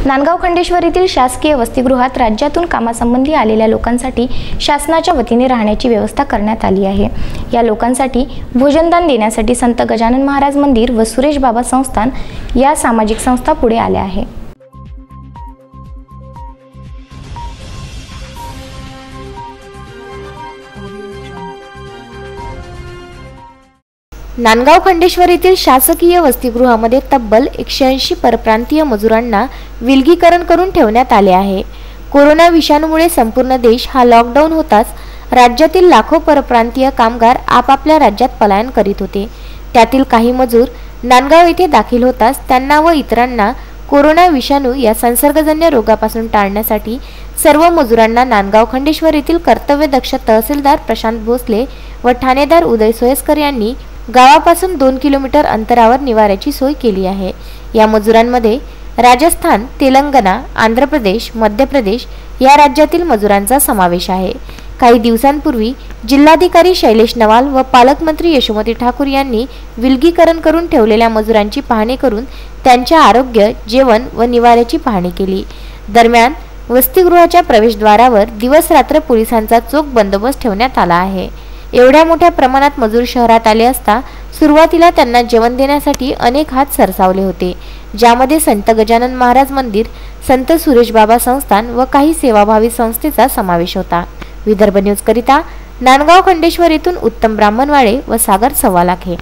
नांदगाव खंडेश्वर येथील शासकीय वसतिगृहात राज्यातून कामासंबंधी आलेल्या लोकांसाठी शासनाच्या वतीने राहण्याची व्यवस्था करण्यात आली आहे। या लोकांसाठी भोजनदान देण्यासाठी संत गजानन महाराज मंदिर व सुरेश बाबा संस्थान या सामाजिक संस्था पुढे आल्या आहे। नांदगाव खंडेश्वर येथील शासकीय वसतिगृहामध्ये तब्बल 180 परप्रांतीय मजुरांना विलगीकरण करून ठेवण्यात आले आहे। कोरोना विषाणूमुळे संपूर्ण देश हा लॉकडाऊन होताच राज्यातील लाखो परप्रांतीय कामगार आपापल्या राज्यात पलायन करीत होते। त्यातील काही मजूर नांदगाव येथे दाखल होताच त्यांना व इतरांना कोरोना विषाणू या संसर्गजन्य रोगापासून टाळण्यासाठी सर्व मजुरांना नांदगाव खंडेश्वर येथील कर्तव्यदक्ष तहसीलदार प्रशांत भोसले व ठाणेदार उदय सोयस्कर यांनी गावापासून 2 किलोमीटर अंतरावर निवाऱ्याची सोय केली आहे। या मजुरांमध्ये राजस्थान, तेलंगणा, आंध्र प्रदेश, मध्य प्रदेश या राज्यातील मजुरांचा समावेश आहे। काही दिवसांपूर्वी जिल्हाधिकारी शैलेश नवाल व पालकमंत्री यशोमती ठाकूर यांनी विलगीकरण करून ठेवलेल्या मजुरांची पाहणी करून त्यांच्या आरोग्य, जेवण व निवाऱ्याची पाहणी केली। दरम्यान वसतिगृहाच्या प्रवेशद्वारावर दिवस रात्र पोलिसांचा चोख बंदोबस्त ठेवण्यात आला आहे। एवढ्या मोठ्या प्रमाणात मजूर शहरात आले असता सुरुवातीला त्यांना जेवण देण्यासाठी अनेक हात सरसावले होते, ज्यामध्ये संत गजानन महाराज मंदिर, संत सुरेश बाबा संस्थान व काही सेवाभावी संस्थेचा समावेश होता। विदर्भ न्यूज करिता नांदगाव खंडेश्वर येथून उत्तम ब्राह्मणवाडे व सागर सवालाखे।